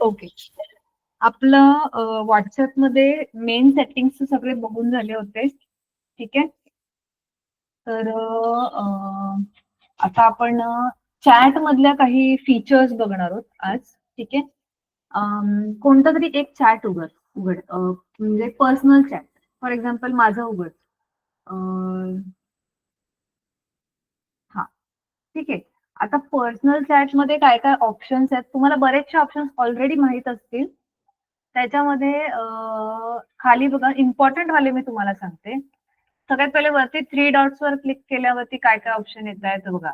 Okay. आपलं व्हॉट्सअपमध्ये main settings सगळे बघून झाले होते. ठीक आहे. तर आता आपण चॅट मधल्या काही फीचर्स बघणार आहोत आज. ठीक आहे. कोणता तरी एक चॅट उघड उघड म्हणजे पर्सनल चॅट. फॉर एक्झाम्पल माझं उघड. हा, ठीक आहे. आता पर्सनल चॅट मध्ये काय काय ऑप्शन्स आहेत, तुम्हाला बरेचसे ऑप्शन्स ऑलरेडी माहित असतील. त्याच्यामध्ये खाली बघा, इम्पॉर्टंट वाले मी तुम्हाला सांगते. सगळ्यात पहिले वरती 3 डॉट्स वर क्लिक केल्यावरती काय काय ऑप्शन येत आहेत बघा.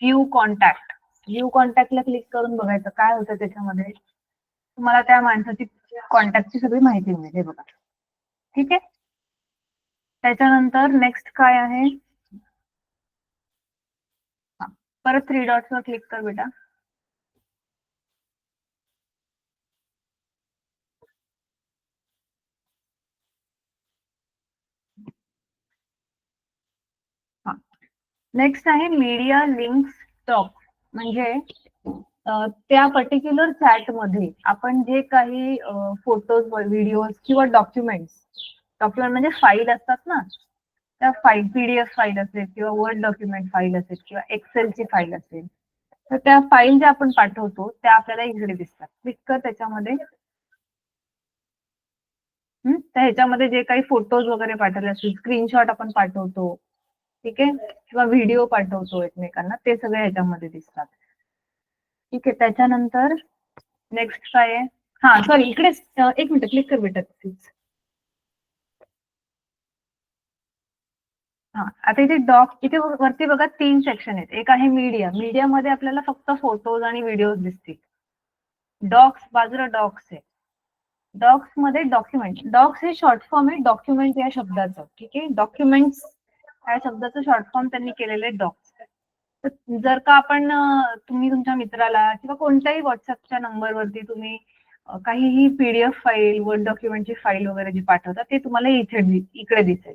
View contact. व्ह्यू कॉन्टॅक्टला क्लिक करून बघायचं काय होतं त्याच्यामध्ये. तुम्हाला त्या माणसाची कॉन्टॅक्टची सगळी माहिती मिळेल. हे बघा. ठीक आहे. त्याच्यानंतर नेक्स्ट काय आहे, परत 3 डॉट्स वर क्लिक कर बेटा. नेक्स्ट आहे मीडिया लिंक्स टॉक. म्हणजे त्या पर्टिक्युलर चॅट मध्ये आपण जे काही फोटोज, व्हिडिओज किंवा डॉक्युमेंट म्हणजे फाईल असतात ना, त्या फाईल, पीडीएफ फाईल असेल किंवा वर्ड डॉक्युमेंट फाईल असेल किंवा एक्सेलची फाईल असेल, तर त्या फाईल ज्या आपण पाठवतो त्या आपल्याला इकडे दिसतात. क्लिक कर त्याच्यामध्ये. तर ह्याच्यामध्ये जे काही फोटोज वगैरे पाठवले असतील, स्क्रीनशॉट आपण पाठवतो, ठीक आहे, किंवा व्हिडिओ पाठवतो एकमेकांना, ते सगळे ह्याच्यामध्ये दिसतात. ठीक आहे. त्याच्यानंतर नेक्स्ट काय आहे, हा सॉरी, इकडे एक मिनिट क्लिक कर बेटा. हा, आता इथे इथे वरती बघा 3 सेक्शन आहेत. एक आहे मीडिया. मीडियामध्ये आपल्याला फक्त फोटोज आणि व्हिडिओज दिसतील. डॉक्स, बाजूला डॉक्स आहे. डॉक्स मध्ये डॉक्युमेंट. डॉक्स हे शॉर्ट फॉर्म आहे डॉक्युमेंट या शब्दाचं. ठीक आहे. डॉक्युमेंट्स या शब्दाचं शॉर्ट फॉर्म त्यांनी केलेले डॉक्स. जर का आपण तुम्ही तुमच्या मित्राला किंवा कोणत्याही व्हॉट्सअपच्या नंबरवरती तुम्ही काहीही पीडीएफ फाईल, वर्ड डॉक्युमेंटची फाईल वगैरे जी पाठवता, ते तुम्हाला इकडे दिसेल.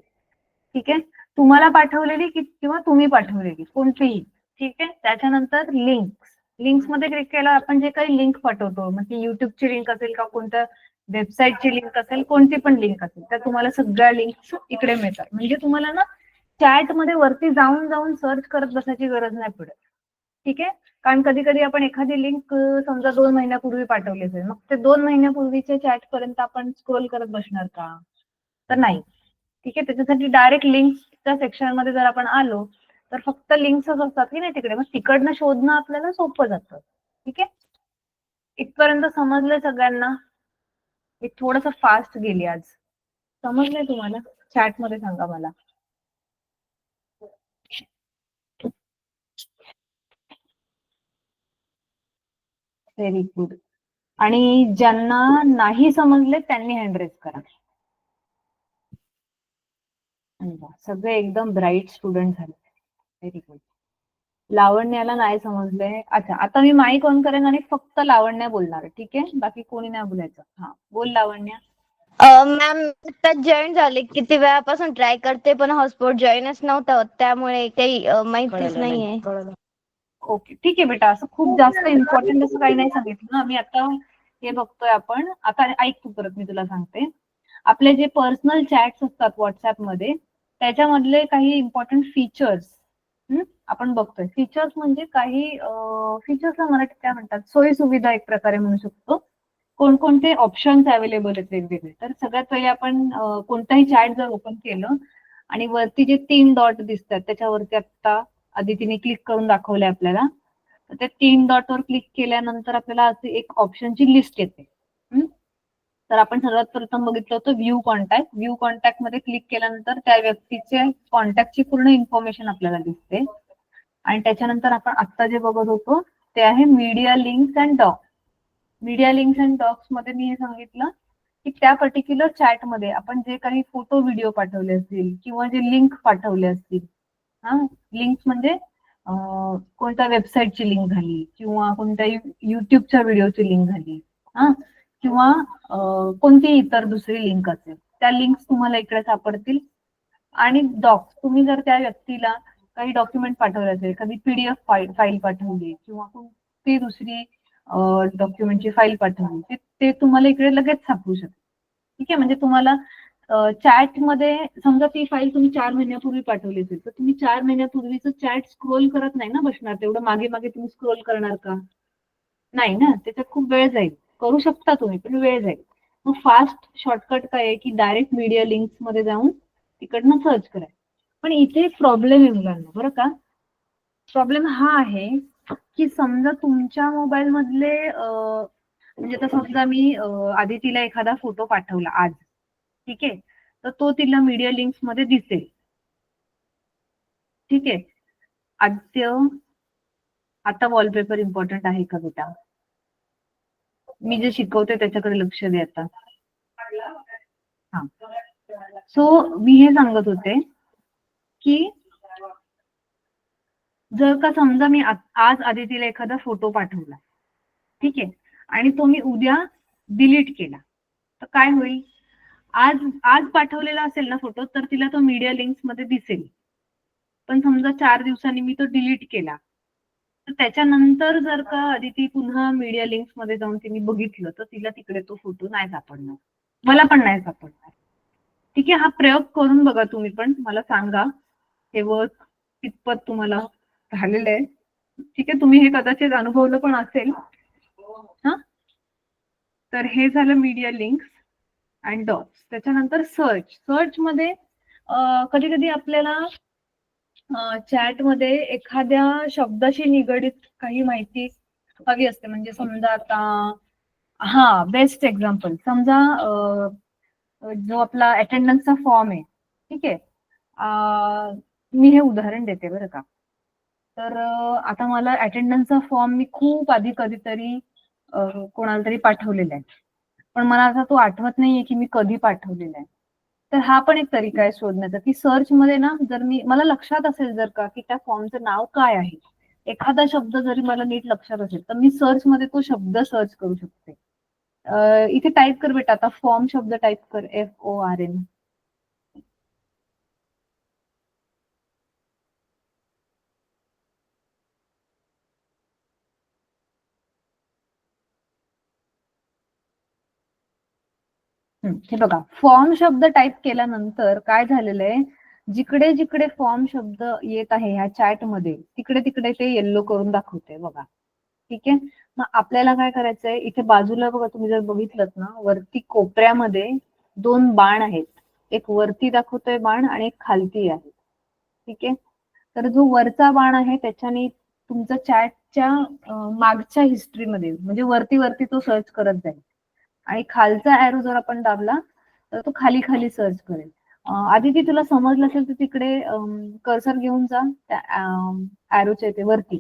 ठीक आहे. तुम्हाला पाठवलेली किंवा तुम्ही पाठवलेली कोणतीही. ठीक आहे. त्याच्यानंतर लिंक्स. लिंक्स मध्ये क्लिक केला आपण जे काही लिंक पाठवतो, म्हणजे युट्यूबची लिंक असेल का कोणत्या वेबसाईटची लिंक असेल, कोणती पण लिंक असेल, तर तुम्हाला सगळ्या लिंक्स इकडे मिळतात. म्हणजे तुम्हाला ना चॅट मध्ये वरती जाऊन जाऊन सर्च करत बसायची गरज नाही पडत. ठीक आहे. कारण कधी कधी आपण एखादी लिंक समजा 2 महिन्यापूर्वी पाठवली असेल, मग ते 2 महिन्यापूर्वीच्या चॅट पर्यंत आपण स्क्रोल करत बसणार का? तर नाही. ठीक आहे. त्याच्यासाठी डायरेक्ट लिंक्सच्या सेक्शन मध्ये जर आपण आलो तर फक्त लिंक्सच असतात की नाही तिकडे, मग तिकडनं शोधणं आपल्याला सोपं जातं. ठीक आहे. इथपर्यंत समजलंय सगळ्यांना? मी थोडस फास्ट गेली आज. समजलंय तुम्हाला? चॅट मध्ये सांगा मला. Very good. आणि ज्यांना नाही समजले त्यांनी हँड रेज करा. सगळे एकदम ब्राईट स्टुडंट झाले. Very good. लावण्याला नाही समजले. अच्छा, आता मी माईक ऑन करेन आणि फक्त लावण्या बोलणार. ठीक आहे. बाकी कोणी नाही बोलायचं. हा, बोल लावण्या. मॅम, आता जॉईन झाले, किती वेळापासून ट्राय करते पण हॉटस्पॉट जॉईनच नव्हतं होत, त्यामुळे काही माहितीच नाहीये. ओके, ठीक आहे बेटा. असं खूप जास्त इम्पॉर्टंट असं काही नाही सांगितलं ना मी आता. हे बघतोय आपण आता. ऐक तू, परत मी तुला सांगते. आपले जे पर्सनल चॅट्स असतात व्हॉट्सअपमध्ये, त्याच्यामधले काही इम्पॉर्टंट फीचर्स आपण बघतोय. फीचर्स म्हणजे काही फीचर्सला मराठीत काय म्हणतात, सोयी सुविधा एक प्रकारे म्हणू शकतो. कोणकोणते ऑप्शन्स अवेलेबल आहेत वेगवेगळे. तर सगळ्यात पहिले आपण कोणताही चॅट जर ओपन केलं आणि वरती जे 3 डॉट दिसतात त्याच्यावरती आता आदितीने क्लिक करून दाखवले आपल्याला. तर त्या 3 डॉट वर क्लिक केल्यानंतर आपल्याला अशी एक ऑप्शनची लिस्ट येते. तर आपण सर्वात प्रथम बघितलं होतं व्ह्यू कॉन्टॅक्ट. व्ह्यू कॉन्टॅक्ट मध्ये क्लिक केल्यानंतर त्या व्यक्तीचे कॉन्टॅक्टची पूर्ण इन्फॉर्मेशन आपल्याला दिसते. आणि त्याच्यानंतर आपण आता जे बघत होतो ते आहे media links and docs. Media links and docs मध्ये मी हे सांगितलं की त्या पर्टिक्युलर चॅट मध्ये आपण जे काही फोटो व्हिडिओ पाठवले असतील किंवा जे लिंक पाठवले असतील, लिंक्स म्हणजे कोणत्या वेबसाईटची लिंक झाली किंवा कोणत्या युट्यूबच्या व्हिडिओची लिंक झाली, किंवा कोणतीही इतर दुसरी लिंक असेल, त्या लिंक्स तुम्हाला इकडे सापडतील. आणि डॉक्स, तुम्ही जर त्या व्यक्तीला काही डॉक्युमेंट पाठवले असेल, कधी पीडीएफ फाईल पाठवली किंवा कोणती दुसरी डॉक्युमेंटची फाईल पाठवली ते तुम्हाला इकडे लगेच सापडू शकते. ठीक आहे, म्हणजे तुम्हाला चॅटमध्ये समजा ती फाईल तुम्ही 4 महिन्यापूर्वी पाठवली असेल तर तुम्ही 4 महिन्यापूर्वीचं चॅट स्क्रोल करत नाही ना बसणार, तेवढं मागे मागे तुम्ही स्क्रोल करणार का? नाही ना, त्याच्यात खूप वेळ जाईल. करू शकता तुम्ही पण वेळ जाईल. मग फास्ट शॉर्टकट काय आहे की डायरेक्ट मीडिया लिंक्स मध्ये जाऊन तिकडनं सर्च करायचं. पण इथे एक प्रॉब्लेम आहे मुलांना बरं का. प्रॉब्लेम हा आहे की समजा तुमच्या मोबाईल मधले म्हणजे आता समजा मी आदितीला एखादा फोटो पाठवला आज, ठीक आहे, तर तो तिला मीडिया लिंक्स मध्ये दिसेल. ठीक आहे, आदित्य आता वॉलपेपर इम्पॉर्टंट आहे का बेटा? मी जे शिकवते त्याच्याकडे लक्ष दे आता. हा, सो मी हे सांगत होते की जर का समजा मी आज आदितीला एखादा फोटो पाठवला, ठीक आहे, आणि तो मी उद्या डिलीट केला, तर काय होईल? आज पाठवलेला असेल ना फोटो तर तिला तो मीडिया लिंक्स मध्ये दिसेल. पण समजा 4 दिवसांनी मी तो डिलीट केला तर त्याच्यानंतर जर का आदिती पुन्हा मीडिया लिंक्स मध्ये जाऊन तिने बघितलं तर तिला तिकडे तो फोटो नाही सापडणार, मला पण नाही सापडणार. ठीक आहे, हा प्रयोग करून बघा तुम्ही पण, मला सांगा हे वर्क कितपत तुम्हाला झालेलं आहे. ठीक आहे, तुम्ही हे कदाचित अनुभवलं पण असेल. हा, तर हे झालं मीडिया लिंक्स अँड डॉक्स. त्याच्यानंतर सर्च मध्ये कधी कधी आपल्याला चॅट मध्ये एखाद्या शब्दाशी निगडीत काही माहिती हवी असते. म्हणजे समजा आता हा बेस्ट एक्झाम्पल समजा जो आपला अटेंडन्सचा फॉर्म आहे, ठीक आहे, मी हे उदाहरण देते बरं का. तर आता मला अटेंडन्सचा फॉर्म मी खूप आधी कधीतरी कोणाला तरी पाठवलेला आहे, पण मला आता तो आठवत नाहीये की मी कधी पाठवलेला आहे. तर हा पण एक तरीका आहे शोधण्याचा की सर्च मध्ये ना, जर मला लक्षात असेल जर का की त्या फॉर्मचं नाव काय आहे, एखादा शब्द जरी मला नीट लक्षात असेल तर मी सर्च मध्ये तो शब्द सर्च करू शकते. इथे टाईप कर बेटा, आता फॉर्म शब्द टाईप कर, FORM. हे बघा, फॉर्म शब्द टाईप केल्यानंतर काय झालेलं आहे, जिकडे जिकडे फॉर्म शब्द येत आहे ह्या चॅट मध्ये तिकडे तिकडे ते येल्लो करून दाखवते बघा. ठीक आहे, मग आपल्याला काय करायचंय, इथे बाजूला बघा तुम्ही जर बघितलं ना, वरती कोपऱ्यामध्ये 2 बाण आहेत, एक वरती दाखवतोय बाण आणि एक खालती आहे. ठीक आहे, तर जो वरचा बाण आहे त्याच्याने तुमचं चॅटच्या मागच्या हिस्ट्रीमध्ये म्हणजे वरती वरती तो सर्च करत जाईल, आणि खालचा ऍरो जर आपण दाबला तर तो खाली खाली सर्च करेल. आदिती तुला समजलं असेल तर तिकडे कर्सर घेऊन जा त्या ऍरोच्या इथे वरती.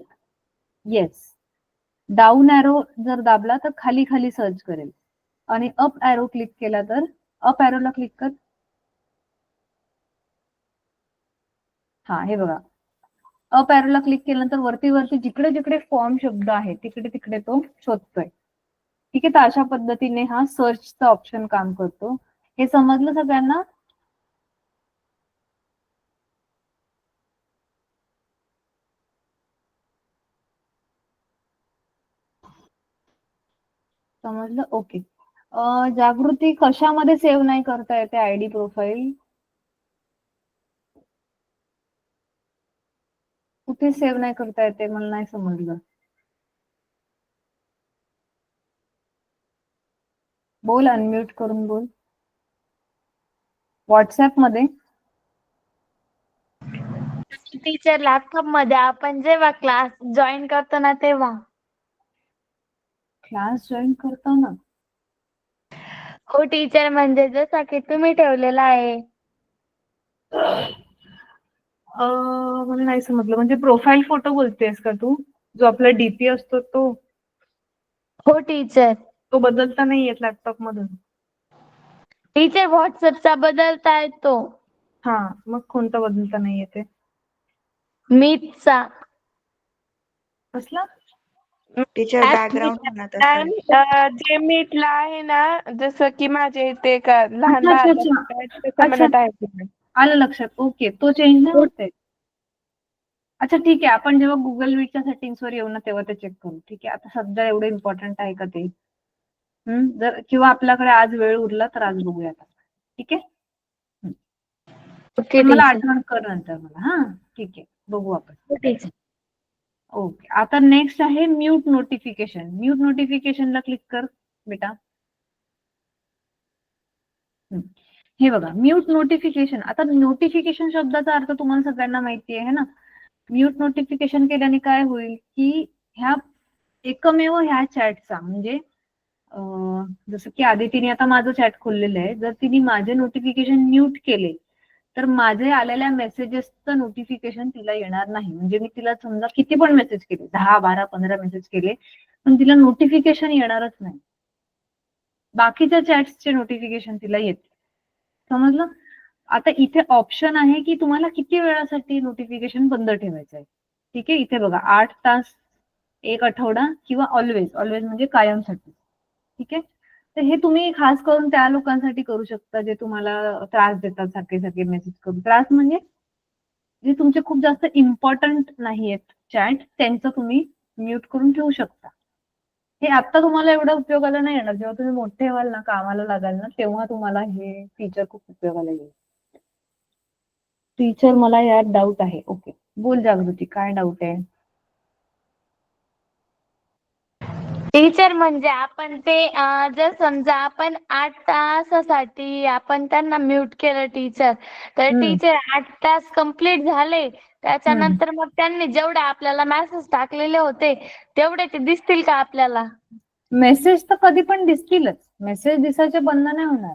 येस, डाऊन ऍरो जर दाबला तर खाली खाली सर्च करेल, आणि अप ऍरो क्लिक केला तर अप ऍरोला क्लिक कर. हा, हे बघा, अप ऍरोला क्लिक केल्यानंतर वरती वरती जिकडे जिकडे फॉर्म शब्द आहे तिकडे तिकडे तो शोधतोय. ठीक आहे, तर अशा पद्धतीने हा सर्चचा ऑप्शन काम करतो. हे समजलं सगळ्यांना? समजलं, ओके. जागृती, कशामध्ये सेव्ह नाही करता येते आयडी प्रोफाईल? कुठे सेव्ह नाही करता येते, मला नाही समजलं. बोल, अनम्यूट करून बोल. व्हॉट्सअप मध्ये? टीचर, लॅपटॉप मध्ये आपण जेव्हा क्लास जॉईन करतो ना तेव्हा. क्लास जॉईन करताना? हो टीचर, म्हणजे जसा की तुम्ही ठेवलेला आहे. मला नाही समजलं, म्हणजे प्रोफाईल फोटो बोलतेस का तू, जो आपला डीपी असतो तो? हो टीचर. तो बदलता नाही येत लॅपटॉप मधून? टीचर, व्हॉट्सअपचा बदलता येतो. हा, मग कोणता बदलता नाही येते? मीटचा. कसला? टीचर बॅकग्राऊंड म्हणत असेल. जे मीटला आहे ना, जसं की माझे इथे का लहान अच्छा बाळ अच्छा अच्छा, त्याच्यामध्ये टाईप आलं लक्षात. ओके, तो चेंज नाही होते. अच्छा ठीक आहे, आपण जेव्हा गुगल मीटच्या सेटिंग्सवर येऊ ना तेव्हा ते चेक करू. ठीक आहे, आता सध्या एवढं इम्पॉर्टंट आहे का ते? जर किंवा आपल्याकडे आज वेळ उरला तर आज बघूयात आपण. ठीक आहे. ओके पण मला टीचर. आठवण कर नंतर मला. हा ठीक आहे, बघू आपण. टीचर. ओके, आता नेक्स्ट आहे म्यूट नोटिफिकेशन. म्यूट नोटिफिकेशनला क्लिक कर बेटा. हे बघा म्यूट नोटिफिकेशन. आता नोटिफिकेशन शब्दाचा अर्थ तुम्हाला सगळ्यांना माहिती आहे ना. म्यूट नोटिफिकेशन केल्याने काय होईल की ह्या एकमेव ह्या चॅटचा म्हणजे जसं की आदितीने आता माझं चॅट खोललेलं आहे, जर तिने माझे नोटिफिकेशन म्यूट केले तर माझे आलेल्या मेसेजेसचं नोटिफिकेशन तिला येणार नाही. म्हणजे मी तिला समजा किती पण मेसेज केले, 10, 12, 15 मेसेज केले, पण तिला नोटिफिकेशन येणारच नाही. बाकीच्या चॅट्सचे नोटिफिकेशन तिला येते. समजलं? आता इथे ऑप्शन आहे की तुम्हाला किती वेळासाठी नोटिफिकेशन बंद ठेवायचं आहे. ठीक आहे, इथे बघा 8 तास, 1 आठवडा किंवा ऑलवेज. ऑलवेज म्हणजे कायमसाठी. ठीक आहे, तर हे तुम्ही खास करून त्या लोकांसाठी करू शकता जे तुम्हाला त्रास देतात, सारखे सारखे मेसेज करून. त्रास म्हणजे जे तुमचे खूप जास्त इम्पॉर्टंट नाहीयेत चॅट, त्यांचं तुम्ही म्यूट करून ठेवू शकता. हे आता तुम्हाला एवढं उपयोगाला नाही येणार. जेव्हा तुम्ही मोठे व्हाल ना, कामाला लागाल ना, तेव्हा तुम्हाला हे फीचर खूप उपयोगाला येईल. टीचर मला यात डाऊट आहे. ओके, बोल जागृती, काय डाऊट आहे? टीचर म्हणजे आपण ते जर समजा आपण 8 तासासाठी आपण त्यांना म्यूट केलं टीचर, तर टीचर 8 तास कंप्लीट झाले त्याच्यानंतर मग त्यांनी जेवढे आपल्याला मेसेज टाकलेले होते तेवढे ते दिसतील का आपल्याला? मेसेज तर कधी पण दिसतीलच. मेसेज दिसायचे बंद नाही होणार,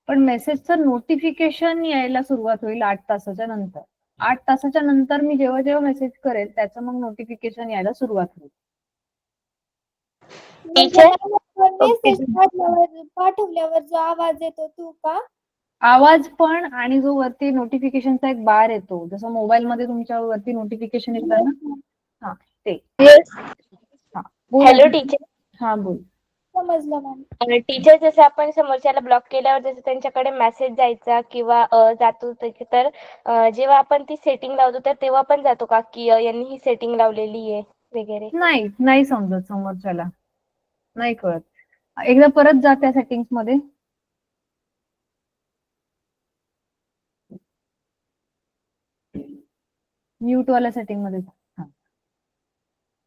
पण मेसेजचं नोटिफिकेशन यायला सुरुवात होईल 8 तासाच्या नंतर. 8 तासाच्या नंतर मी जेव्हा जेव्हा मेसेज करेल त्याचं मग नोटिफिकेशन यायला सुरुवात होईल. टीचर मेसेज पाठवल्यावर जो आवाज येतो तो का? आवाज पण, आणि जो वरती नोटिफिकेशनचा एक बार येतो, जसं मोबाईल मध्ये तुमच्या वरती नोटिफिकेशन येतं ना, हा ते. हा बोल. Hello teacher. हा बोल. समजलं मॅम. टीचर जसं आपण समोरच्याला ब्लॉक केल्यावर जसं त्यांच्याकडे मेसेज जायचा किंवा जातो तर जेव्हा आपण ती सेटिंग लावतो तर तेव्हा पण जातो का की यांनी ही सेटिंग लावलेली आहे वगैरे? नाही समजत समोरच्याला, नाही कळत. एकदा परत जा त्या सेटिंग्स मध्ये. म्यूट वाल्या सेटिंग मध्ये जा.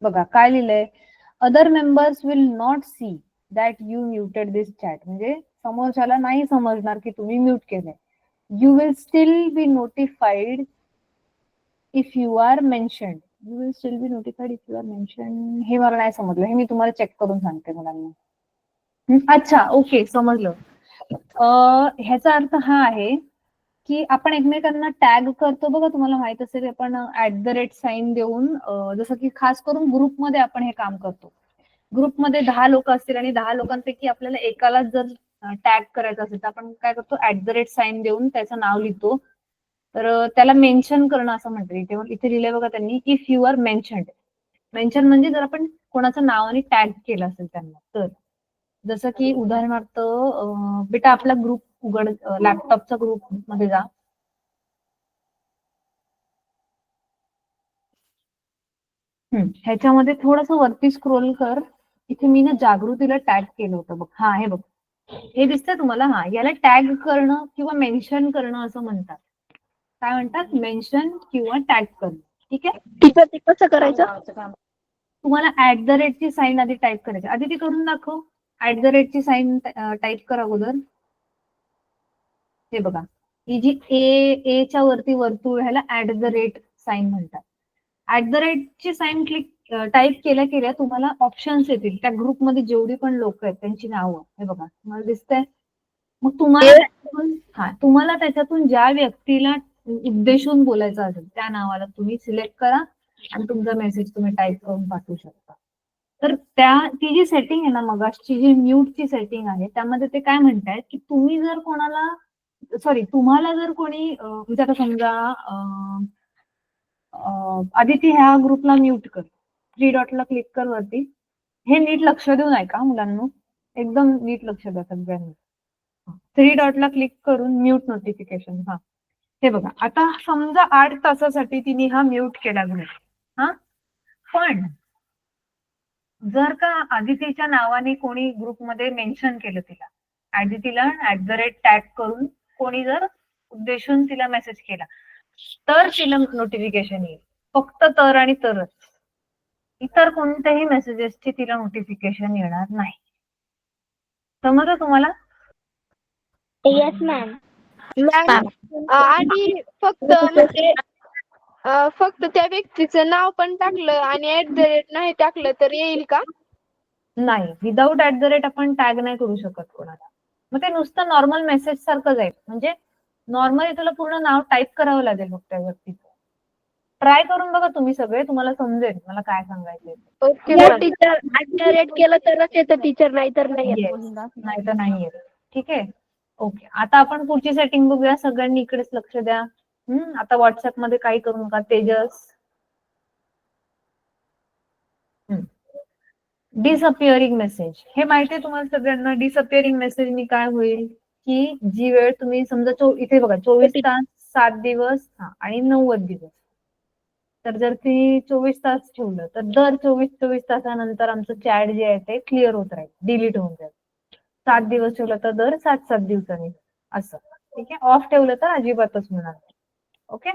बघा काय लिहिलंय, other members will not see that you muted this chat. म्हणजे समोरच्याला नाही समजणार की तुम्ही म्यूट केलंय. You will still be notified if you are mentioned. You will still be notified if you are mentioned. हे मला नाही समजलं, हे मी तुम्हाला चेक करून सांगते मुलांना. अच्छा ओके, समजलं. ह्याचा अर्थ हा आहे की आपण एकमेकांना टॅग करतो बघा, तुम्हाला माहित असेल आपण @ देऊन, जसं की खास करून ग्रुपमध्ये आपण हे काम करतो. ग्रुपमध्ये 10 लोक असतील आणि 10 लोकांपैकी आपल्याला एकाला जर टॅग करायचं असेल तर आपण काय करतो, @ देऊन त्याचं नाव लिहितो. तर त्याला मेन्शन करणं असं म्हणतात. इथे लिहिलंय बघा त्यांनी, if you are mentioned. Mention म्हणजे जर आपण कोणाचं नावाने टॅग केलं असेल त्यांना तर. जसं की उदाहरणार्थ बेटा आपला ग्रुप उघड, लॅपटॉपचा ग्रुप मध्ये जा. ह्याच्यामध्ये थोडस वरती स्क्रोल कर. इथे मी ना जागृतीला टॅग केलं होतं बघ. हा हे बघ, हे दिसतंय तुम्हाला? हा, याला टॅग करणं किंवा मेन्शन करणं असं म्हणतात. काय म्हणतात? मेन्शन किंवा टॅग करणं. ठीक आहे. टीचर ते कसं करायचं? तुम्हाला @ ची साईन आधी टाईप करायची. आधी ती करून दाखव. @ ची साईन टाईप कर अगोदर. हे बघा, ही जी च्या वरती वर्तुळ, ह्याला @ साईन म्हणतात. @ ची साईन टाईप केल्या तुम्हाला ऑप्शन्स येतील. त्या ग्रुपमध्ये जेवढी पण लोक आहेत त्यांची नावं हे बघा तुम्हाला दिसतंय. मग तुम्हाला त्याच्यातून ज्या व्यक्तीला उद्देशून बोलायचं असेल त्या नावाला तुम्ही सिलेक्ट करा आणि तुमचा मेसेज तुम्ही टाईप करून पाठवू शकता. तर ती जी सेटिंग आहे ना, मगाची जी म्यूटची सेटिंग आहे, त्यामध्ये ते काय म्हणतायत की तुम्ही जर कोणाला, तुम्हाला जर कोणी म्हणजे आता समजा आदिती ह्या ग्रुपला म्यूट कर. 3 डॉटला क्लिक कर वरती. हे नीट लक्ष देऊन ऐका मुलांनो, एकदम नीट लक्ष द्या सगळ्यांनी. 3 डॉटला क्लिक करून म्यूट नोटिफिकेशन. हा, हे बघा, आता समजा 8 तासासाठी तिने हा म्यूट केला ग्रुप. हा, पण जर का आदितीच्या नावाने कोणी ग्रुपमध्ये मेन्शन केलं तिला, आदितीला @टॅग करून कोणी जर उद्देशून तिला मेसेज केला, तर तिला नोटिफिकेशन येईल. फक्त तर आणि तरच. इतर कोणत्याही मेसेजेसची तिला नोटिफिकेशन येणार नाही. समजलं तुम्हाला? Yes ma'am. मॅम आधी फक्त त्या व्यक्तीचं नाव पण टाकलं आणि नाही टाकलं तर येईल का? नाही, विदाऊट आपण टॅग नाही करू शकत कोणाला. मग ते नुसतं नॉर्मल मेसेज सारखं जाईल. म्हणजे नॉर्मली तुला पूर्ण नाव टाईप करावं लागेल फक्त त्या व्यक्तीचं. ट्राय करून बघा तुम्ही सगळे, तुम्हाला समजेल मला काय सांगायचंय. ओके टीचर केलं तरच येतं टीचर, नाही तर नाही येत. नाही तर नाही येत. ठीक आहे, ओके. आता आपण पुढची सेटिंग बघूया. सगळ्यांनी इकडेच लक्ष द्या. आता व्हॉट्सअप मध्ये काही करू नका. Tejas, disappearing message. हे माहितीये तुम्हाला सगळ्यांना. डिसअपिअरिंग मेसेजनी काय होईल की जी वेळ तुम्ही समजा इथे बघा 24 तास, 7 दिवस आणि 90 दिवस. तर जर ती 24 तास ठेवलं तर दर 24 तासानंतर आमचं चॅट जे आहे ते क्लिअर होत राहील, डिलीट होऊन जाईल. 7 दिवस ठेवलं तर दर 7 दिवसांनी असं. ठीक आहे, ऑफ ठेवलं तर अजिबातच होणार नाही. ओके,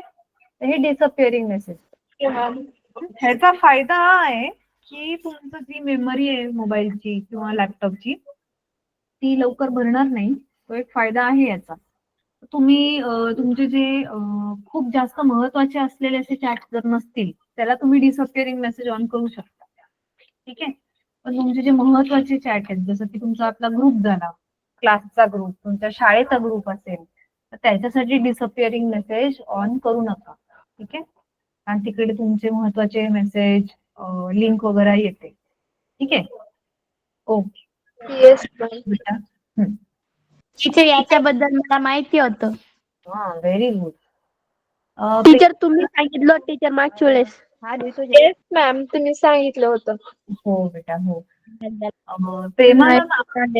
हे डिसअपिअरिंग मेसेज. ह्याचा फायदा हा आहे की तुमचं जी मेमरी आहे मोबाईलची किंवा लॅपटॉपची, ती लवकर भरणार नाही. तो एक फायदा आहे याचा. तुम्ही तुमचे जे खूप जास्त महत्वाचे असलेले असे चॅट जर नसतील, त्याला तुम्ही डिसअपिअरिंग मेसेज ऑन करू शकता. ठीक आहे, पण तुमचे जे महत्वाचे चॅट आहेत, जसं की तुमचा आपला ग्रुप झाला, क्लासचा ग्रुप, तुमच्या शाळेचा ग्रुप असेल, तर त्याच्यासाठी डिसअपिअरिंग मेसेज ऑन करू नका. ठीक आहे, आणि तिकडे तुमचे महत्वाचे मेसेज, लिंक वगैरे येते. ठीक आहे, ओके. येस बेटा, टीचर याच्याबद्दल मला माहिती होतं. हा, व्हेरी गुड. टीचर तुम्ही सांगितलं टीचर मागच्या वेळेस. येस मॅम, तुम्ही सांगितलं होतं. हो बेटा, हो. प्रेमा मैम, आपलं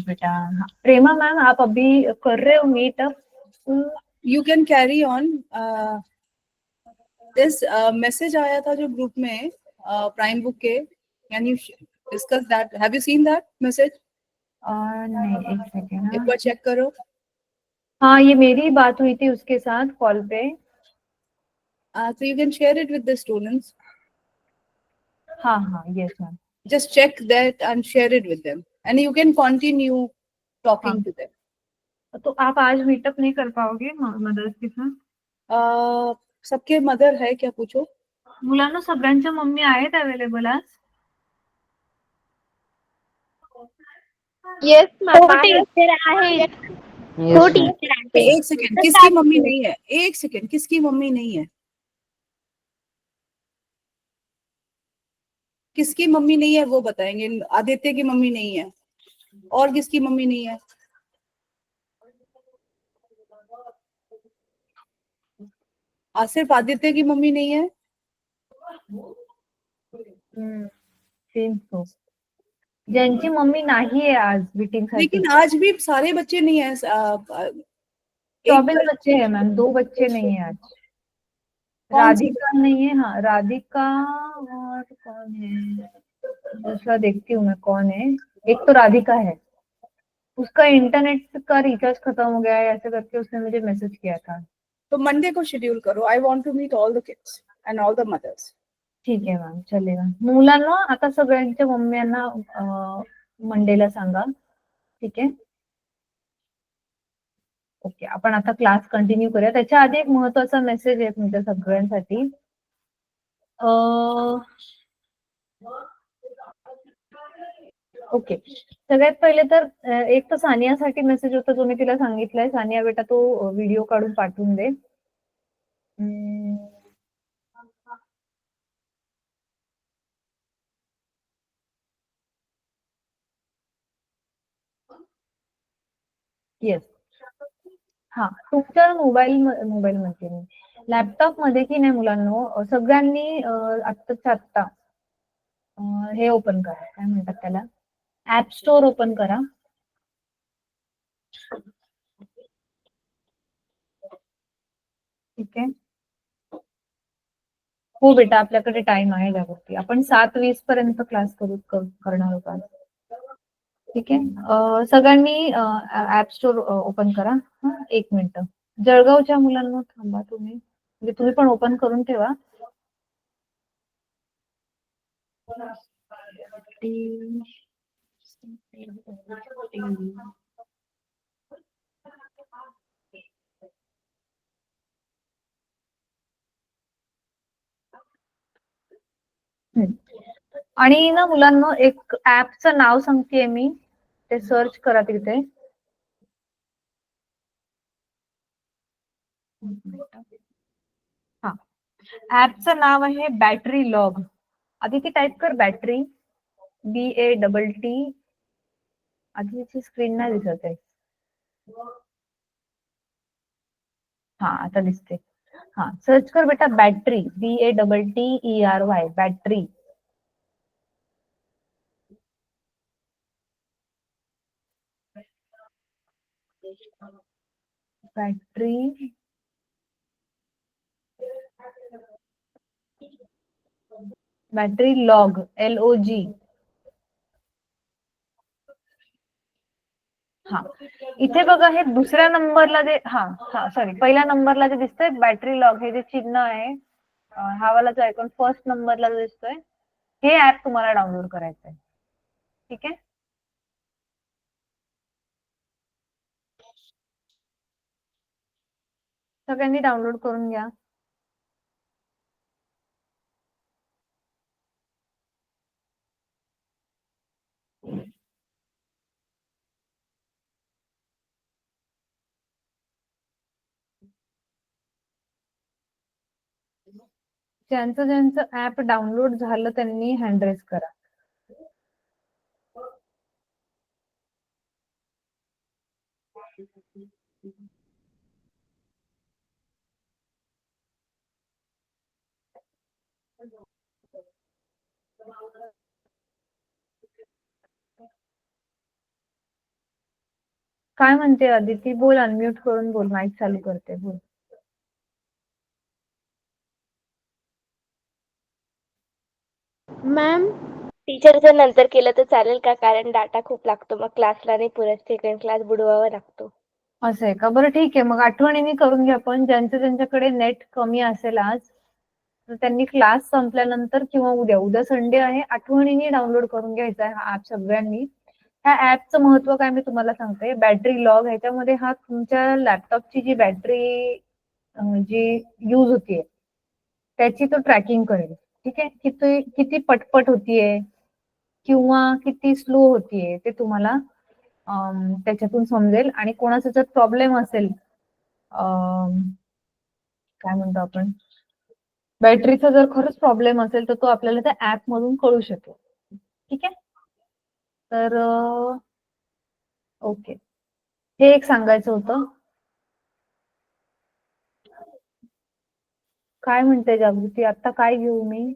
बेटा, प्रेमा मैम, आप अभी कर रहे हो meetup? You can carry on. This message आया था जो ग्रुप में prime book K. Can you discuss that? Have you seen that message? नहीं, एक सेकेंड. एक बार चेक करो. हाँ, ये मेरी बात हुई थी उसके साथ call pay. So you can share it with the students. हाँ हाँ, yes ma'am. Just check that and share it with them, and you can continue talking to them. तो आप आज मीटअप नहीं कर पाओगे मदर्स के साथ? सबके मदर है क्या पूछो. मुलांना सगळ्यांच्या मम्मी आहेत अवेलेबल आज? येस मॅम टीचर आहे. हो टीचर आहे. एक सेकंड, किसकी मम्मी नहीं है? एक सेकंड, किसकी मम्मी नहीं है? किसकी मम्मी नहीं है वो बताएंगे. आदित्य की मम्मी नहीं है. और किसकी मम्मी नहीं है? सिर्फ आदित्य की मम्मी नहीं है. ज्यांची मम्मी नाही आहे आज मीटिंग साठी. लेकिन आज भी सारे बच्चे नहीं है. 24 बच्चे हैं मैम, 2 बच्चे नहीं है आज. राधिका नहीं है. हाँ, राधिका और कौन है, दूसरा देखती हूँ मैं कौन है. एक तो राधिका है, उसका इंटरनेट का रिचार्ज खत्म हो गया है ऐसे करके उसने मुझे मैसेज किया था. तो मंडे को शेड्यूल करो. I want to meet all the kids and all the mothers. ठीक आहे मॅम, चलेगा. मुलांना आता सगळ्यांच्या मम्म्यांना मंडेला सांगा. ठीक आहे, ओके. आपण आता क्लास कंटिन्यू करूया. त्याच्या आधी एक महत्वाचा मेसेज आहे तुमच्या सगळ्यांसाठी. ओके, सगळ्यात पहिले तर एक तर सानियासाठी मेसेज होता जो मी तिला सांगितलंय. सानिया बेटा, तो व्हिडिओ काढून पाठवून दे. येस, हा. तुमच्या मोबाईल म्हणते मी, लॅपटॉप मध्ये की नाही मुलांनो, सगळ्यांनी आत्ताच्या आत्ता हे ओपन करा, काय म्हणतात त्याला, ऍप स्टोअर ओपन करा. ठीक आहे. हो बेटा, आपल्याकडे टाइम आहे त्यावरती. आपण 7:20 पर्यंत क्लास करणार आहोत आज. ठीक आहे. सगळ्यांनी ऍप स्टोर ओपन करा. हं, 1 मिनिट. जळगावच्या मुलांना थांबा तुम्ही, म्हणजे तुम्ही पण ओपन करून ठेवा. आणि ना मुलांना एक ऍपचं नाव सांगतेय मी, ते सर्च करा तिथे. हा, ऍपचं नाव आहे बॅटरी लॉग. आधी ती टाईप कर, बॅटरी, BATT. आधीची स्क्रीन नाही दिसत आहे. हा, आता दिसते. हा, सर्च कर बेटा, battery, BATTERY, battery. Battery battery log, LOG. हा, इथे बघा, हे दुसऱ्या नंबरला जे सॉरी, पहिल्या नंबरला जे दिसतंय बॅटरी लॉग, हे जे चिन्ह आहे, हा वाला जो आयकॉन फर्स्ट नंबरला जो दिसतोय, हे ऍप तुम्हाला डाउनलोड करायचं आहे. ठीक आहे. सगळ्यांनी डाउनलोड करून घ्या. ज्यांचं ऍप डाउनलोड झालं त्यांनी हँड रेज करा. काय म्हणते अदिती? बोल, अनम्यूट करून बोल, माईक चालू करते, बोल. मॅम, टीचरचं नंतर केलं तर चालेल का? कारण डाटा खूप लागतो, मग क्लासला नाही पुरत, सेकंड क्लास बुडवावा लागतो. असं आहे का? बरं ठीक आहे, मग आठवणीने करून घ्या. पण ज्यांच्याकडे नेट कमी असेल आज, तर त्यांनी क्लास संपल्यानंतर किंवा उद्या संडे आहे, आठवणीने डाउनलोड करून घ्यायचा आहे हा ऍप सगळ्यांनी. ह्या ऍपचं महत्व काय मी तुम्हाला सांगते. बॅटरी लॉग, ह्याच्यामध्ये हा तुमच्या लॅपटॉपची जी बॅटरी जी युज होतीये त्याची तो ट्रॅकिंग करेल. ठीक आहे. किती पटपट होतीये किंवा किती स्लो होतीये ते तुम्हाला त्याच्यातून समजेल. आणि कोणाचा जर प्रॉब्लेम असेल, काय म्हणतो आपण, बॅटरीचा जर खरंच प्रॉब्लेम असेल तर तो आपल्याला त्या ऍप मधून कळू शकेल. ठीक आहे. तर ओके, हे एक सांगायचं होतं. काय म्हणते जागृती? आता काय घेऊ मी?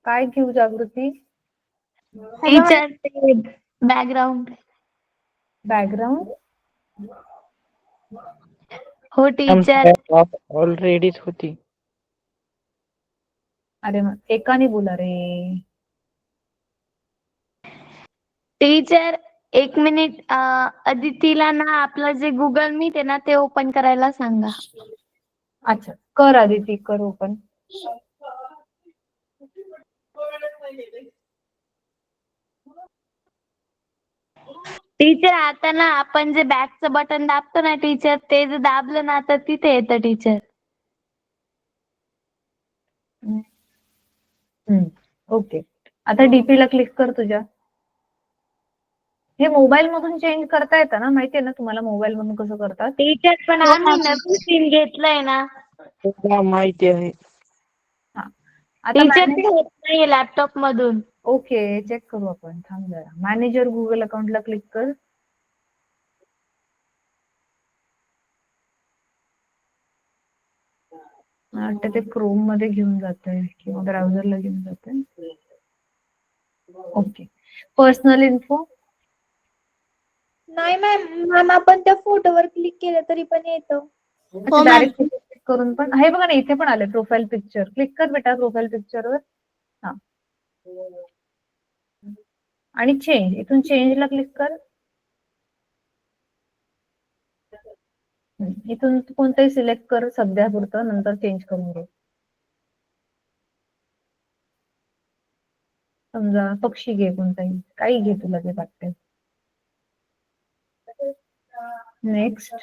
काय घेऊ जागृती? टीचर, ते बॅकग्राऊंड. बॅकग्राऊंड? हो टीचर. ऑलरेडीच होती. अरे मग एकाने बोला रे. टीचर, 1 मिनिट, अदितीला ना आपलं जे गुगल मीट आहे ना ते ओपन करायला सांगा. अच्छा, कर आदिती, कर ओपन. टीचर, आता ना आपण जे बॅकचं बटन दाबतो ना टीचर, ते जर दाबलं ना तर तिथे येतं टीचर. ओके, आता डीपी ला क्लिक कर तुझ्या. हे मोबाईल मधून चेंज करता येतं ना? माहितीये ना तुम्हाला मोबाईल मधून कसं करतात? टीचर, पण आम्ही नवीन सिम घेतलंय ना. तुला माहिती आहे. आता टीचर, ते होत नाहीये लॅपटॉप मधून. ओके, चेक करू आपण. थांब जरा. मॅनेजर गुगल अकाउंटला क्लिक कर. वाटतं ते क्रोम मध्ये घेऊन जातंय किंवा ब्राउझरला घेऊन जातंय. Okay, personal info. नाही मॅम आपण त्या फोटोवर क्लिक केलं तरी पण येतं. डायरेक्ट क्लिक करून पण हे बघा ना, इथे पण आले प्रोफाईल पिक्चर. क्लिक कर बेटा प्रोफाईल पिक्चरवर. हा आणि चेंज, इथून चेंजला क्लिक कर. इथून कोणतंही सिलेक्ट कर सध्या पुरतं, नंतर चेंज करून घे. समजा पक्षी घे, कोणताही काही घे तुला जे वाटतंय. नेक्स्ट.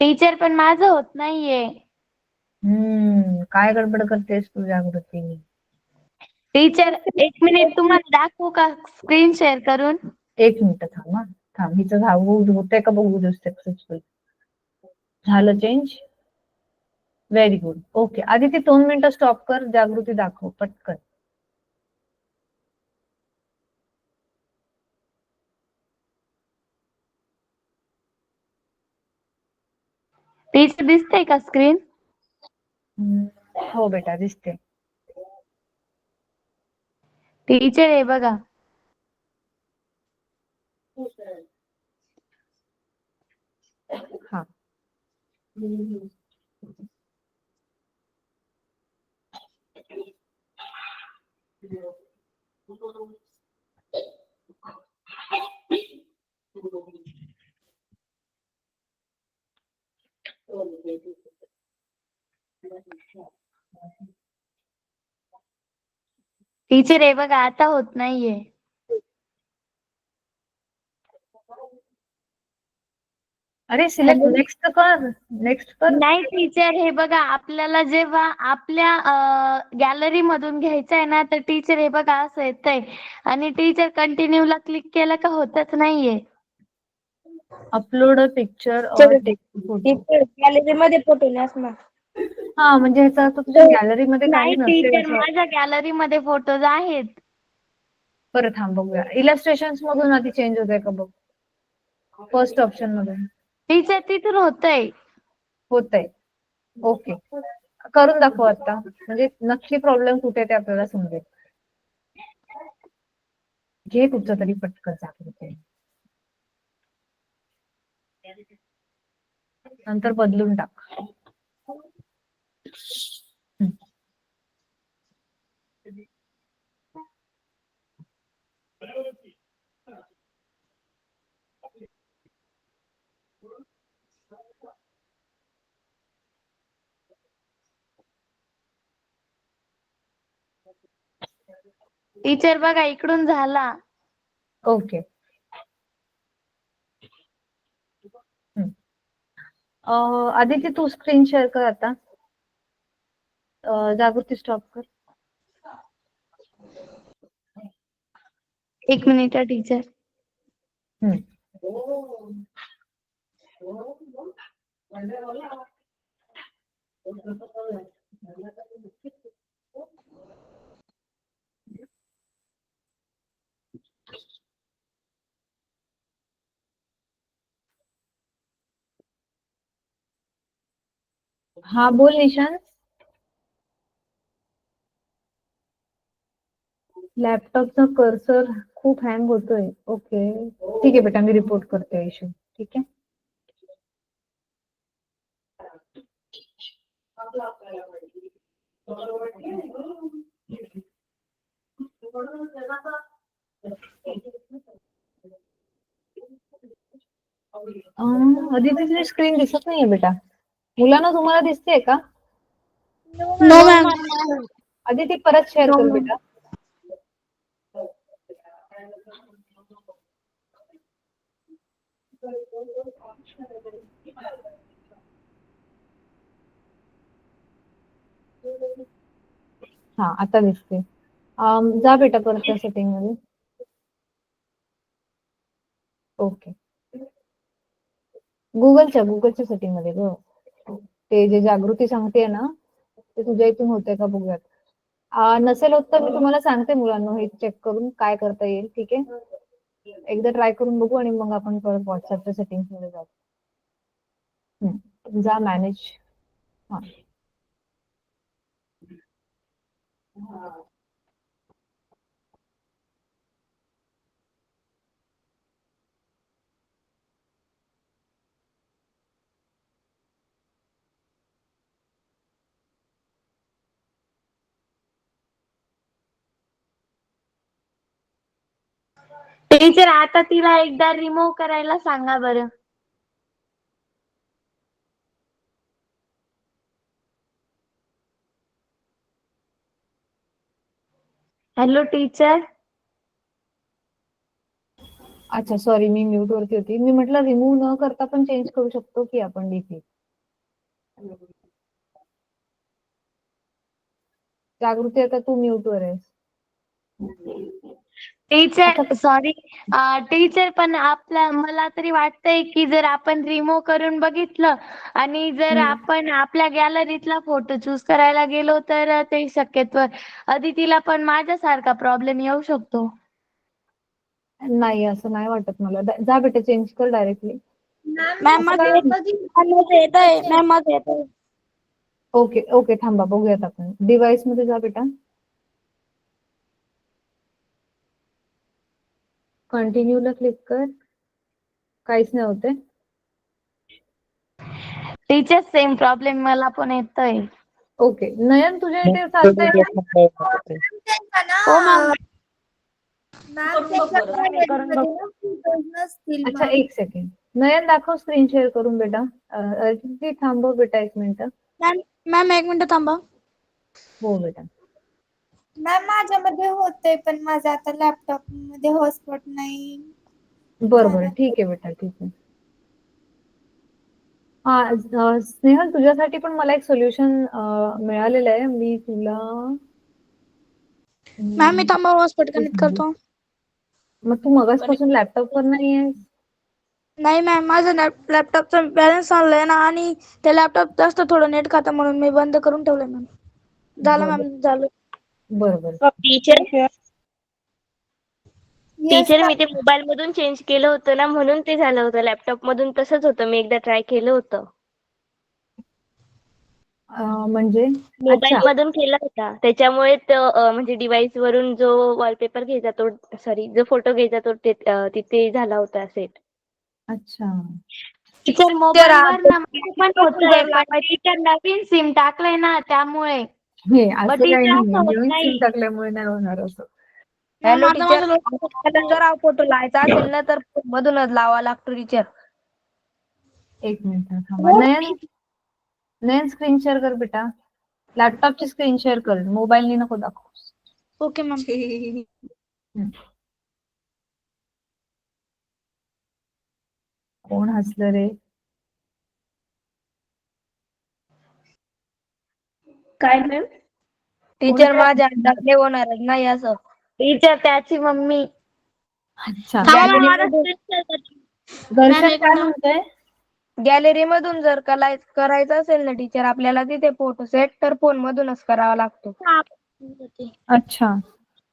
टीचर पण माझं होत नाहीये. काय गडबड करतेस तू जागृती? टीचर 1 मिनिट तुम्हाला दाखवू का स्क्रीन शेअर करून? 1 मिनिट थांब हा. थांब, हिचं होतंय का बघू सक्सेसफुल. झालं चेंज. Very good. ओके, आधी ती 2 मिनिटं स्टॉप कर, जागृती दाखव पटकन. टीचर दिसतंय का स्क्रीन? हो बेटा दिसते. टीचर हे बघा. हा. टीचर हे बघा, आता होत नाहीये. अरे सिलेक्ट नेक्स्ट कर, नेक्स्ट कर. नाही टीचर हे बघा, आपल्याला जेव्हा आपल्या गॅलरी मधून घ्यायचं आहे ना, तर टीचर हे बघा असं येतंय आणि टीचर कंटिन्यूला क्लिक केलं का होतच नाहीये. अपलोड अ पिक्चर और टेक्स्ट फोटो. गॅलरी मध्ये फोटो नसणार. हा म्हणजे ह्याचा अर्थ तुझ्या गॅलरी मध्ये काही नाही नसेल टीचर, असं. माझ्या गॅलरी मध्ये फोटोज आहेत. बरं थांब बघूया. इलस्ट्रेशन्स मधून आधी चेंज होतंय का बघ. फर्स्ट ऑप्शन मधून टीचर तिथून होतंय. होतंय. ओके, करून दाखव आता, म्हणजे नक्की प्रॉब्लेम कुठे ते आपल्याला समजेल. घे कुठचं तरी पटकन जागृती, नंतर बदलून टाक. टीचर बघा इकडून झाला. ओके. आदिती तू स्क्रीन शेअर कर आता. जागृती स्टॉप कर. 1 मिनिट टीचर. हा बोल निशांत. लॅपटॉपचा कर्सर खूप हँग होतोय. ओके ठीक आहे बेटा, मी रिपोर्ट करते इश्यू. ठीक आहे. आदितीची स्क्रीन दिसत नाहीये बेटा. मुलांना तुम्हाला दिसतेय का? No ma'am. आदिती परत शेअर कर बेटा. हा आता दिसते. जा बेटा परत त्या सेटिंग मध्ये. ओके, गुगलच्या सेटिंग मध्ये ग. ते जे जागृती सांगते ना, ते तुझ्या इथून होतंय का बघूयात. नसेल होत तर मी तुम्हाला सांगते मुलांना, हे चेक करून काय करता येईल. ठीक आहे, एकदा ट्राय करून बघू आणि मग आपण परत व्हॉट्सअपच्या सेटिंग्स मध्ये जाऊ. जा मॅनेज. हा टीचर आता तिला एकदा रिमूव्ह करायला सांगा बरं. Hello teacher. अच्छा सॉरी, मी म्यूट वरती होती. मी म्हटलं रिमूव्ह न करता पण चेंज करू शकतो की आपण डीपी. जागृती आता तू म्यूट वर आहेस. टीचर सॉरी टीचर, पण मला तरी वाटतंय की जर आपण रिमूव्ह करून बघितलं आणि जर आपण आपल्या गॅलरीतला फोटो चूज करायला गेलो तर ते शक्यतो अदितीला पण माझ्यासारखा प्रॉब्लेम येऊ शकतो. नाही असं नाही वाटत मला. जा बेटा चेंज कर डायरेक्टली. मॅम माझं येतंय. मॅम माझं येतंय. ओके ओके, थांबा बघूयात आपण. डिव्हाइस मध्ये जा बेटा. कंटिन्यूला क्लिक कर. काहीच नाही होते. टीचर सेम प्रॉब्लेम मला पण येतोय. ओके नयन, तुझ्या इथे चालतंय का? हो मॅम. अच्छा एक सेकंड. नयन दाखव स्क्रीन शेअर करून बेटा. ती थांबव बेटा 1 मिनिट. मॅम 1 मिनिट थांबा. हो बेटा. मॅम माझ्यामध्ये होतंय पण माझा आता लॅपटॉप मध्ये हॉटस्पॉट नाही. बरं ठीक आहे बेटा, ठीक आहे. स्नेहल, तुझ्यासाठी पण मला एक सोल्युशन मिळालेलं आहे. मी तुला मॅम मी थांबा हॉटस्पॉट कनेक्ट करतो. मग तू मगाचपासून लॅपटॉप वर नाही आहेस? नाही मॅम, माझं लॅपटॉपचा बॅलन्स चाललंय ना आणि ते लॅपटॉप जास्त थोडं नेट खातं म्हणून मी बंद करून ठेवलंय मॅम. झालं मॅम, झालं. बरोबर. टीचर मी ते मोबाईल मधून चेंज केलं होतं ना, म्हणून ते झालं होतं. लॅपटॉप मधून तसंच होतं, मी एकदा ट्राय केलं होतं. म्हणजे मोबाईल अच्छा मधून केला होता, त्याच्यामुळे म्हणजे डिव्हाइस वरून जो वॉलपेपर घ्यायचा तो सॉरी जो फोटो घ्यायचा तो तिथे झाला होता सेट. अच्छा. टीचर मोबाईल वर ना माझं पण होतंय, पण टीचर नवीन सिम टाकलंय ना त्यामुळे. हे पण असं काही टीचर नाही, असं होत नवीन सिम नाही. टाकल्यामुळे नाही होणार असं. हॅलो टीचर, जर हा फोटो लावायचा असेल ना तर मधूनच लावा लागतो टीचर. 1 मिनिट थांबा. नयन स्क्रीन शेअर कर बेटा. लॅपटॉपची स्क्रीन शेअर कर, मोबाईलनी नको दाखव. Okay ma'am. कोण हसलं रे? काय मॅम? टीचर माझ्या अंदाज होणारच नाही असं. टीचर त्याची मम्मी. अच्छा. थांबा मॅम, माझं screen share करते. मॅम, दर्शन एक काय मिनिट. म्हणतोय? गॅलरी मधून जर करायचं असेल ना टीचर आपल्याला तिथे फोटो सेट, तर फोन मधूनच करावा लागतो. अच्छा.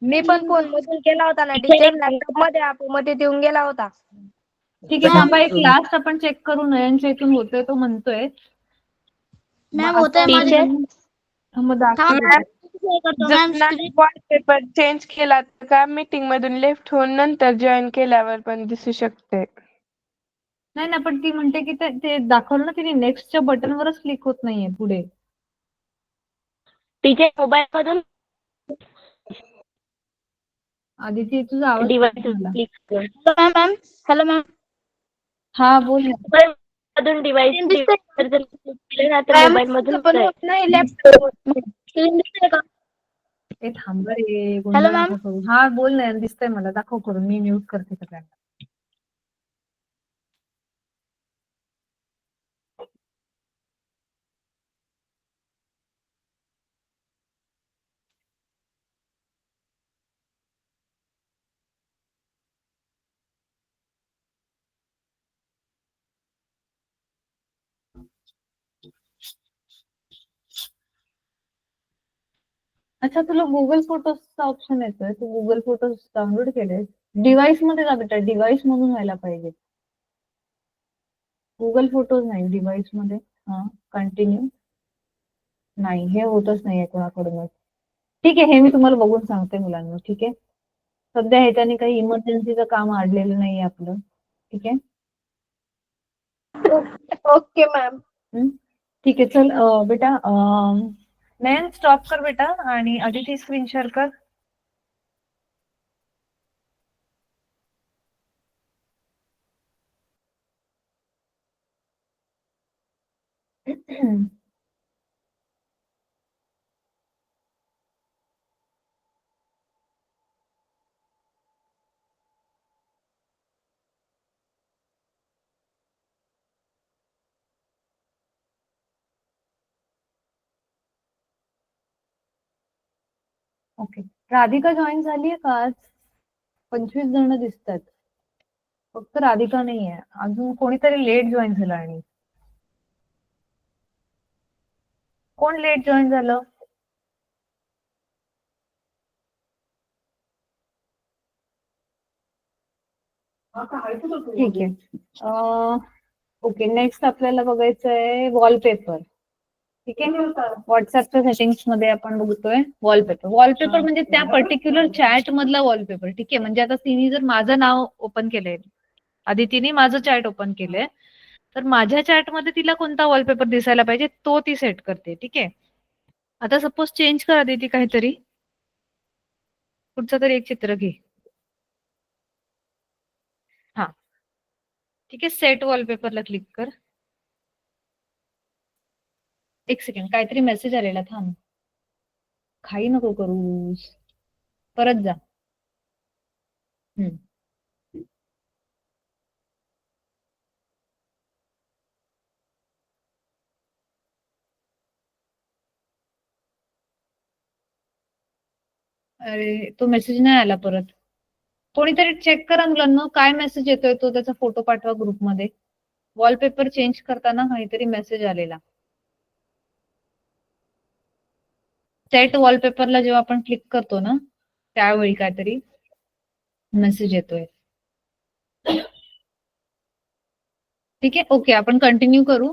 मी पण फोन मधून केला होता ना टीचर, लॅपटॉप मध्ये मध्ये देऊन गेला होता. ठीक आहे थांबा, एक लास्ट आपण चेक करू. नयनच्या इथून होतोय तो म्हणतोय. मॅम मग होतंय असं माझ्या. मग दाखव थांबा बेटा. जर वॉलपेपर चेंज केला तर का मीटिंग मधून लेफ्ट होऊन नंतर जॉईन केल्यावर पण दिसू शकते. नाही ना, पण ती म्हणते की ते दाखवलं ना तिने, नेक्स्टच्या बटनवरच क्लिक होत नाहीये पुढे. टीचर मोबाईल मधून आदिती तुझा आवाज डिव्हाइस मला. क्लिक करून मॅम. Hello ma'am. हा बोल ना. मोबाईल मधून डिव्हाइस जर क्लिक केलं ना तर मोबाईल मधून पण होतंय. होत नाही लॅपटॉप. स्क्रीन दिसतंय का? ए थांब रे, हॅलो गोंधळ मॅम. नको करू. हा बोल ना, दिसतंय मला. दाखव करून. मी म्यूट करते सगळ्यांना. अच्छा, तुला गुगल फोटोजचा ऑप्शन येतोय. तू गुगल फोटोज डाउनलोड केले. डिव्हाइस मध्ये जा बेटा, डिव्हाइस मधून व्हायला पाहिजे. गुगल फोटोज नाही, डिव्हाइस मध्ये. हा कंटिन्यू. नाही, हे होतच नाहीये कोणाकडूनच. ठीक आहे, हे मी तुम्हाला बघून सांगते मुलांना. ठीक आहे, सध्या ह्याच्याने काही इमर्जन्सीचं काम अडलेलं नाहीये आपलं. ठीक आहे. Okay ma'am. ठीक आहे, चल बेटा. नयन स्टॉप कर बेटा आणि आदिती स्क्रीन शेअर कर. ओके. राधिका जॉईन झालीये का आज? 25 जण दिसतात. फक्त राधिका नाहीये. अजून कोणीतरी लेट जॉईन झालं. आणि कोण लेट जॉईन झालं? ठीक आहे. ओके, नेक्स्ट आपल्याला बघायचं आहे वॉलपेपर. ठीक आहे. व्हॉट्सअपच्या सेटिंग्स मध्ये आपण बघतोय वॉलपेपर. वॉलपेपर म्हणजे त्या पर्टिक्युलर चॅट मधला वॉलपेपर. ठीक आहे. म्हणजे आता तिने जर माझं नाव ओपन केलंय, आदितीने माझं चॅट ओपन केलंय, तर माझ्या चॅट मध्ये तिला कोणता वॉलपेपर दिसायला पाहिजे तो ती सेट करते. ठीक आहे. आता सपोज चेंज करा देते काहीतरी, कुठचं तरी एक चित्र घे. हा, ठीक आहे. सेट वॉलपेपरला क्लिक कर. एक सेकंड, काहीतरी मेसेज आलेला, थांब. खाई नको करूस, परत जा. अरे, तो मेसेज नाही आला परत. कोणीतरी चेक करा मुलांना, काय मेसेज येतोय तो, त्याचा फोटो पाठवा ग्रुपमध्ये. वॉलपेपर चेंज करताना काहीतरी मेसेज आलेला. सेट वॉलपेपरला जेव्हा आपण क्लिक करतो ना, त्यावेळी काहीतरी मेसेज येतोय. ठीक आहे. ओके, आपण कंटिन्यू करू.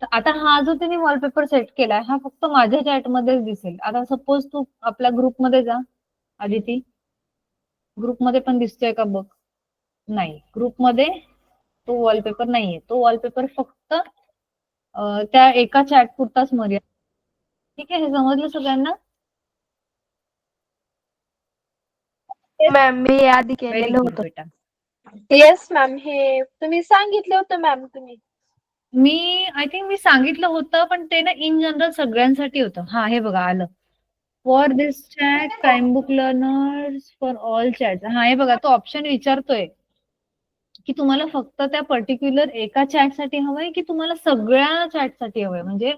तर आता हा जो तिने वॉलपेपर सेट केलाय हा फक्त माझ्या चॅट मध्येच दिसेल. आता सपोज तू आपल्या ग्रुपमध्ये जा आदिती, ग्रुपमध्ये पण दिसतोय का बघ. नाही, ग्रुपमध्ये तो वॉलपेपर नाहीये. तो वॉलपेपर फक्त त्या एका चॅट पुरताच मर्यादित. ठीक आहे. हे समजलं सगळ्यांना? मॅम मी आधी व्हेरी केलेलं गुड होतं. बेटा. येस मॅम, हे तुम्ही सांगितलं होतं मॅम तुम्ही. आय थिंक मी सांगितलं होतं, पण ते ना इन जनरल सगळ्यांसाठी होतं. हा, हे बघा आलं. For this chat Primebook learners for all chat. हा, हे बघा तो ऑप्शन विचारतोय की तुम्हाला फक्त त्या पर्टिक्युलर एका चॅटसाठी हवंय की तुम्हाला सगळ्या चॅटसाठी हवंय. म्हणजे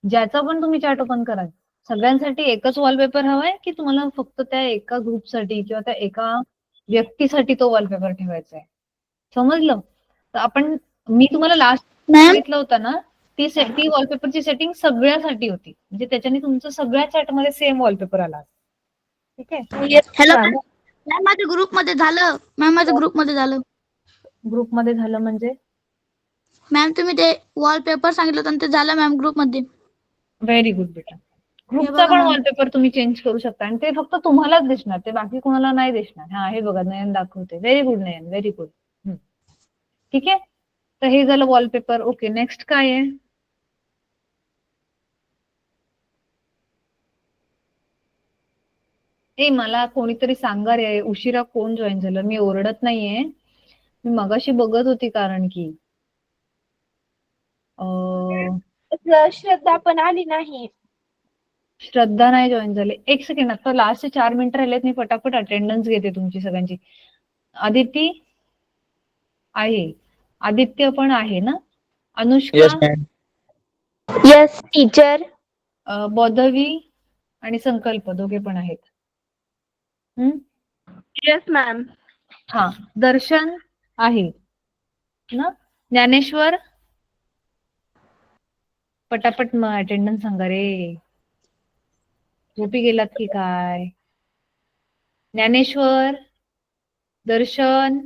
ज्याचा पण तुम्ही चॅट ओपन कराल सगळ्यांसाठी एकच वॉलपेपर हवाय की तुम्हाला फक्त त्या एका ग्रुपसाठी किंवा त्या एका व्यक्तीसाठी तो वॉलपेपर ठेवायचा आहे. समजलं? तर मी तुम्हाला लास्ट सांगितलं होतं ना, ती वॉलपेपरची सेटिंग सगळ्यासाठी होती. म्हणजे त्याच्याने तुमचं सगळ्या चॅटमध्ये सेम वॉलपेपर आला. ठीक आहे. हॅलो मॅम, माझ्या ग्रुपमध्ये झालं. मॅम माझ्या ग्रुपमध्ये झालं. ग्रुपमध्ये झालं म्हणजे? मॅम तुम्ही ते वॉलपेपर सांगितलं होतं ते झालं मॅम ग्रुपमध्ये. व्हेरी गुड बेटा. ग्रुपचा बघा पण मॅम. वॉलपेपर तुम्ही चेंज करू शकता आणि ते फक्त तुम्हालाच दिसणार, ते बाकी कोणाला नाही दिसणार. हा, हे बघा नयन दाखवते. व्हेरी गुड नयन, व्हेरी गुड. ठीक आहे. तर हे झालं वॉलपेपर. ओके, नेक्स्ट काय आहे? मला कोणीतरी सांगा रे, उशिरा कोण जॉईन झालं? मी ओरडत नाहीये, मी मगाशी बघत होती. कारण की श्रद्धा पण आली नाही. श्रद्धा नाही जॉईन झाले. एक सेकंड, आता लास्टचे 4 मिनिटं राहिलेत. मी फटाफट अटेंडन्स घेते तुमची सगळ्यांची. आदिती आहे, आदित्य पण आहे ना, अनुष्का, यस टीचर. बौद्धवी आणि संकल्प दोघे पण आहेत. Yes ma'am. हा, दर्शन आहे ना, ज्ञानेश्वर. पटापट मग अटेंडन्स सांगा रे, झोपी गेलात की काय? Dnyaneshwar, Darshan.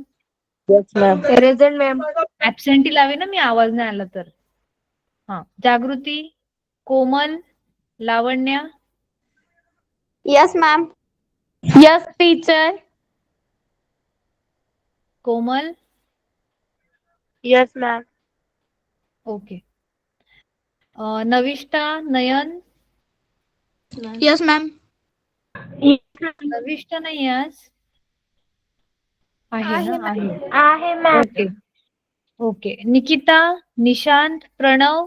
Yes ma'am. Present ma'am. ऍबसेंटी लावे ना मी, आवाज नाही आला तर. हा, Jagruti, Komal, Lavanya. Yes ma'am. Yes teacher. Komal. Yes ma'am. Okay. Navishtha, Nayan. Yes ma'am. Navishtha नाही आज. आहे ना? आहे ma'am. Okay okay. Nikita, Nishant, Pranav.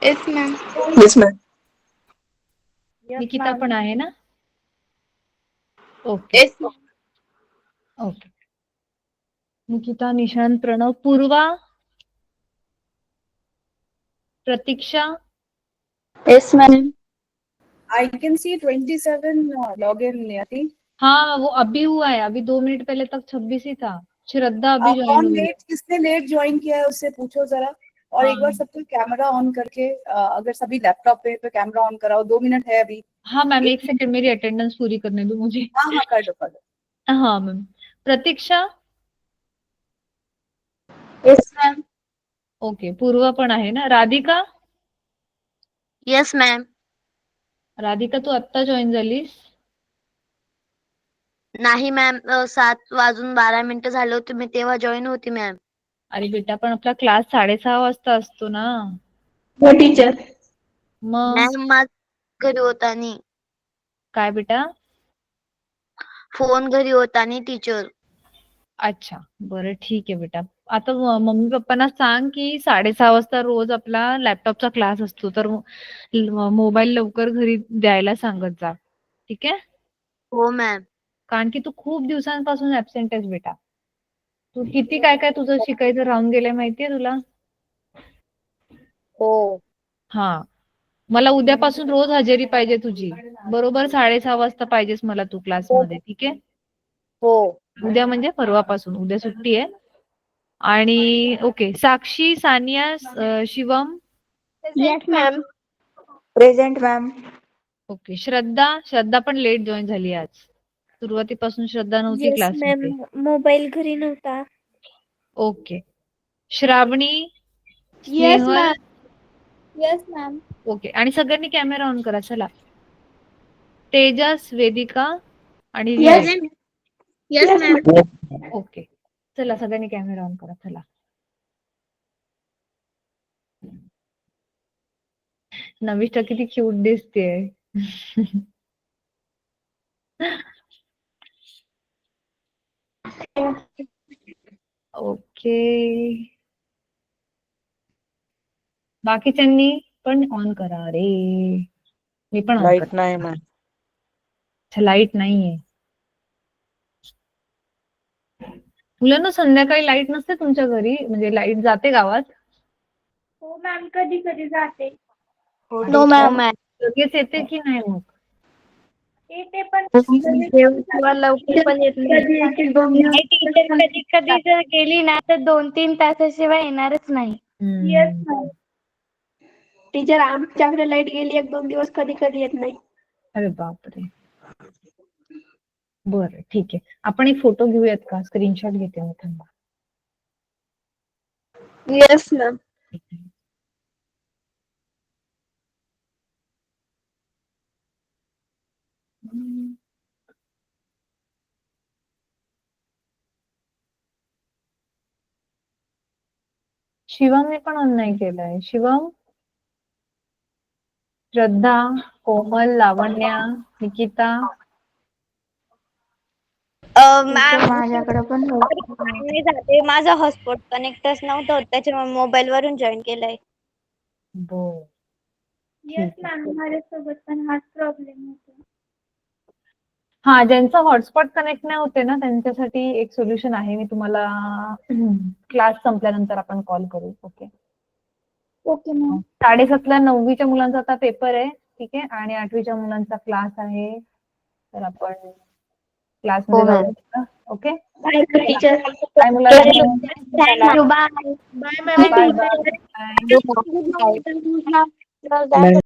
Yes ma'am. Yes ma'am. Nikita पण आहे ना? Okay okay. Nikita, Nishant, Pranav. Purva, Pratiksha. Yes ma'am. I can see 27 login, Niyati. हाँ वो अभी हुआ है, अभी 2 मिनट पहले तक 26 ही था। श्रद्धा अभी ज्वाइन कौन हुई है। लेट, किसने लेट ज्वाइन किया है उससे पूछो जरा। और एक बार हाँ सबको कैमरा ऑन करके अगर सभी लैपटॉप पे तो कैमरा ऑन कराओ। 2 मिनट है अभी। हाँ मैम, एक सेकंड, मेरी अटेंडेंस पूरी करने दो मुझे। हाँ हाँ, कर दो कर दो। हाँ ma'am. Pratiksha, yes ma'am. Okay, Purva पण आहे ना? Radhika, yes ma'am. राधिका तू आत्ता जॉईन झालीस? नाही मॅम, 7:12 झाले होते मी तेव्हा जॉईन होती मॅम. अरे बेटा, पण आपला क्लास 6:30 वाजता असतो ना. हो टीचर. मग मॅम माझा घरी होता आणि काय बेटा? फोन घरी होता आणि टीचर. अच्छा, बरं ठीक आहे बेटा. आता मम्मी पप्पांना सांग की 6:30 वाजता रोज आपला लॅपटॉपचा क्लास असतो, तर मोबाईल लवकर घरी द्यायला सांगत जा, ठीक आहे? हो मॅम. कारण की तू खूप दिवसांपासून ऍबसेंट आहेस बेटा. तू किती काय काय तुझं शिकायचं राहून गेलंय माहितीये तुला? हो. हा, मला उद्यापासून रोज हजेरी पाहिजे तुझी. बरोबर 6:30 वाजता पाहिजेस मला तू क्लासमध्ये, ठीक आहे? हो. उद्या म्हणजे परवापासून, उद्या सुट्टी आहे. आणि okay, Sakshi, Saniya, Shivam, yes ma'am. Present ma'am. Okay. Shraddha पण लेट जॉईन झाली आज. सुरुवातीपासून श्रद्धा नव्हती क्लासमध्ये. मोबाईल घरी नव्हता. Okay. Shravani, yes Snehal, ma'am. Yes ma'am. Okay. आणि सगळ्यांनी कॅमेरा ऑन करा चला. तेजस, वेदिका आणि yes. Vivek. Yes ma'am. Okay, चला सगळ्यांनी कॅमेरा ऑन करा चला. नमिष्ठा किती क्यूट दिसतेय. ओके, बाकीच्यांनी पण ऑन करा रे. मी पण ऑन लाईट करते. नाही मॅम. अच्छा, लाईट नाहीये. मुलांना संध्याकाळी लाईट नसते तुमच्या घरी? म्हणजे लाईट जाते गावात? हो मॅम, कधी कधी जाते. नो हो मॅम. मॅम. लगेच येते की नाही मग? येते पण किंवा लवकर पण येत नाही. टीचर कधी कधी जर गेली ना तर 2-3 तासाशिवाय येणारच नाही. Yes ma'am. टीचर आमच्याकडे लाईट गेली 1-2 दिवस कधी कधी येत नाही. अरे बापरे. बरं ठीक आहे, आपण एक फोटो घेऊयात का? स्क्रीनशॉट घेते मी, थांबा. Yes ma'am. शिवमने पण ऑन नाही केलंय. शिवम, श्रद्धा, कोमल, लावण्या, निकिता. माझ्याकडे पण जाते. माझा हॉटस्पॉट कनेक्टच नव्हतं होत, त्याच्यामुळे मोबाईल वरून जॉईन केलंय. बर. येस मॅम, माझ्यासोबत पण हाच प्रॉब्लेम होतो. हा, ज्यांचा हॉटस्पॉट कनेक्ट नाही होते ना त्यांच्यासाठी एक सोल्युशन आहे. मी तुम्हाला क्लास संपल्यानंतर आपण कॉल करू. ओके. Okay ma'am. 7:30ला 9वीच्या मुलांचा आता पेपर आहे, ठीक आहे? आणि 8वीच्या मुलांचा क्लास आहे, तर आपण क्लासमध्ये जाऊया. Okay, bye teacher. काय मुलांना? Thank you. Bye. Bye bye. Bye.